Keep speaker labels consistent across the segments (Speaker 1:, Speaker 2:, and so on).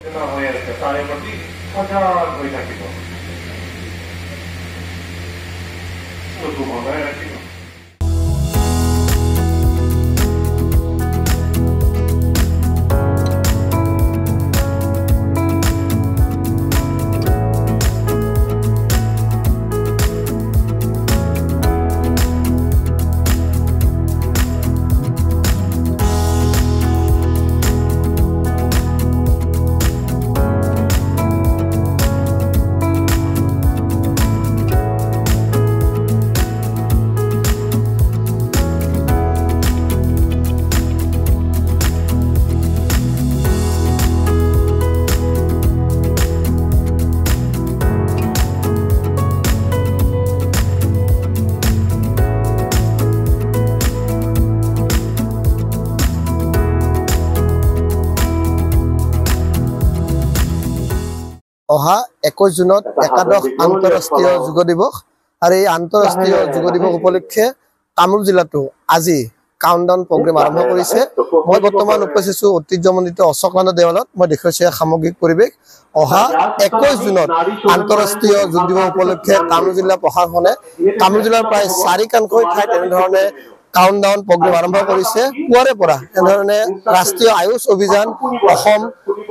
Speaker 1: হৈ আছে তাৰে প্ৰতি সজাগ হৈ থাকিব, চকু বন্ধই ৰাখিব।
Speaker 2: অহা 21 জুনত একাদশ আন্তঃৰাষ্ট্ৰীয় যোগ দিৱস আৰু এই আন্তঃৰাষ্ট্ৰীয় যোগ দিৱস উপলক্ষে কামৰূপ জিলাতো আজি কাউণ্টডাউন প্ৰগ্ৰেম আৰম্ভ কৰিছে। মই বৰ্তমান উপস্থিত ঐতিহ্যমণ্ডিত অশোকানন্দ দেৱালয়ত। মই দেখুৱাইছো সামগ্ৰিক পৰিৱেশ। অহা 21 জুনত আন্তঃৰাষ্ট্ৰীয় যোগ দিৱস উপলক্ষে কামৰূপ জিলা প্ৰশাসনে কামৰূপ জিলাৰ প্ৰায় 4খনকৈ ঠাইত এনেধৰণে কাউণ্টডাউন প্ৰগ্ৰেম আৰম্ভ কৰিছে। পুৱাৰে পৰা এনেধৰণে ৰাষ্ট্ৰীয় আয়ুষ অভিযান, অসম,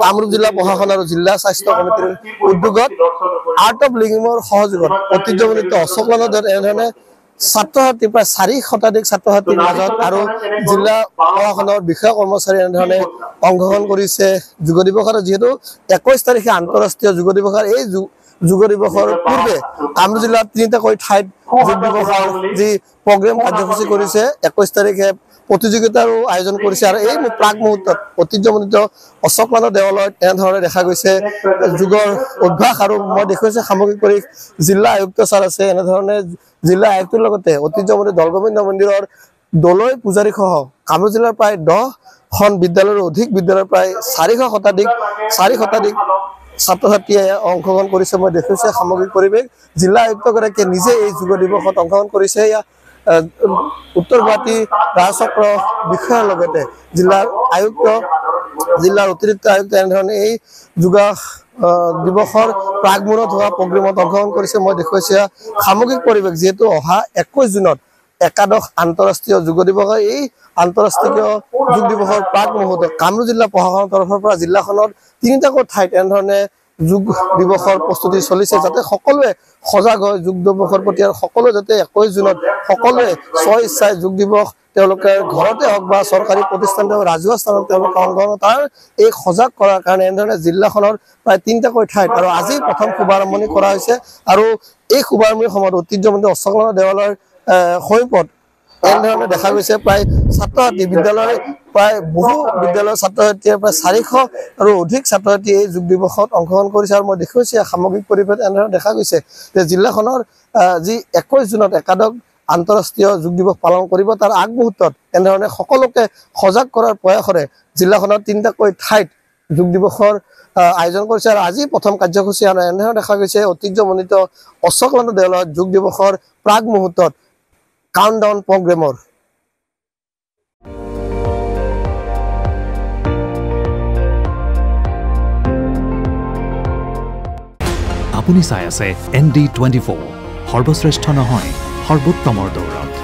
Speaker 2: কামৰূপ জিলা প্ৰশাসন আৰু জিলা স্বাস্থ্য কমিটিৰ উদ্যোগত আৰ্ট অফ লিভিঙৰ সহযোগত ঐতিহ্যমণ্ডিত অশোকানন্দত এনেধৰণে ছাত্ৰ-ছাত্ৰী প্ৰায় 4 শতাধিক ছাত্ৰ-ছাত্ৰীৰ মাজত আৰু জিলা প্ৰশাসনৰ বিষয়া কৰ্মচাৰী এনেধৰণে অংশগ্ৰহণ কৰিছে যোগ দিৱস। আৰু যিহেতু 21 তাৰিখে আন্তঃৰাষ্ট্ৰীয় যোগ দিৱস, এই যোগ দিৱসৰ পূৰ্বে কামৰূপ জিলাত 3টাকৈ ঠাইত যোগ দিৱসৰ যি প্ৰগ্ৰেম কাৰ্যসূচী কৰিছে। 21 তাৰিখে প্ৰতিযোগিতাৰো আয়োজন কৰিছে আৰু এই প্ৰাক মুহূৰ্তত ঐতিহ্যমণ্ডিত অশোকানন্দ দেৱালয়ত এনেধৰণে দেখা গৈছে যোগৰ অভ্যাস। আৰু মই দেখুৱাইছো সামগ্ৰিক পৰিৱেশ। জিলা আয়ুক্ত ছাৰ আছে, এনেধৰণে জিলা আয়ুক্তৰ লগতে ঐতিহ্যমণ্ডিত দৌলগোবিন্দ মন্দিৰৰ দলৈ পূজাৰী সহ কামৰূপ জিলাৰ প্ৰায় 10খন বিদ্যালয়ৰ অধিক বিদ্যালয়ৰ প্ৰায় 4 শতাধিক ছাত্ৰ-ছাত্ৰীয়ে অংশগ্ৰহণ কৰিছে। মই দেখুৱাইছো সামগ্ৰিক পৰিৱেশ। জিলা আয়ুক্তগৰাকীয়ে নিজে এই যোগ দিৱসত অংশগ্ৰহণ কৰিছে। উত্তৰ গুৱাহাটী ৰাজচক্ৰ বিষয়াৰ লগতে জিলাৰ আয়ুক্ত, জিলাৰ অতিৰিক্ত আয়ুক্ত এনেধৰণে এই যোগ দিৱসৰ প্ৰাক মুহূৰ্তত হোৱা প্ৰগ্ৰেমত অংশগ্ৰহণ কৰিছে। মই দেখুৱাইছো সামগ্ৰিক পৰিৱেশ। যিহেতু অহা 21 জুনত একাদশ আন্তঃৰাষ্ট্ৰীয় যোগ দিৱস, এই আন্তঃৰাষ্ট্ৰীয় যোগ দিৱসৰ প্ৰাক মুহূৰ্তত কামৰূপ জিলা প্ৰশাসনৰ তৰফৰ পৰা জিলাখনৰ 3টাকৈ ঠাইত এনেধৰণে যোগ দিৱসৰ প্ৰস্তুতি চলিছে, যাতে সকলোৱে সজাগ হয় যোগ দিৱসৰ প্ৰতি আৰু সকলোৱে যাতে 21 জুনত সকলোৱে স্ব-ইচ্ছাই যোগ দিৱস তেওঁলোকে ঘৰতে হওক বা চৰকাৰী প্ৰতিষ্ঠান ৰাজহুৱা স্থানত তেওঁলোকে অংশগ্ৰহণ তাৰ এই সজাগ কৰাৰ কাৰণে এনেধৰণে জিলাখনৰ প্ৰায় 3টাকৈ ঠাইত আৰু আজি প্ৰথম শুভাৰম্ভণি কৰা হৈছে। আৰু এই শুভাৰম্ভণিৰ সময়ত ঐতিহ্যমণ্ডিত অশোকানন্দ দেৱালয়ৰ সমীপত এনেধৰণে দেখা গৈছে প্ৰায় ছাত্ৰ-ছাত্ৰী বিদ্যালয়ৰ প্ৰায় বহু বিদ্যালয়ৰ ছাত্ৰ-ছাত্ৰীয়ে প্ৰায় 400 আৰু অধিক ছাত্ৰ-ছাত্ৰী এই যোগ দিৱসত অংশগ্ৰহণ কৰিছে। আৰু মই দেখুৱাইছো সামগ্ৰিক পৰিৱেশ এনেধৰণে দেখা গৈছে যে জিলাখনৰ যি 21 জুনত একাদশ আন্তঃৰাষ্ট্ৰীয় যোগ দিৱস পালন কৰিব, তাৰ আগমুহূৰ্তত এনেধৰণে সকলোকে সজাগ কৰাৰ প্ৰয়াসৰে জিলাখনৰ 3টাকৈ ঠাইত যোগ দিৱসৰ আয়োজন কৰিছে। আৰু আজি প্ৰথম কাৰ্যসূচী আৰু এনেধৰণে দেখা গৈছে ঐতিহ্যমণ্ডিত অশোকানন্দ দেৱালয়ত যোগ দিৱসৰ প্ৰাক মুহূৰ্তত কাউণ্টডাউন প্ৰগ্ৰেমৰ।
Speaker 3: আপুনি চাই আছে ND24, সৰ্বশ্ৰেষ্ঠ নহয় সৰ্বোত্তমৰ দৌৰত।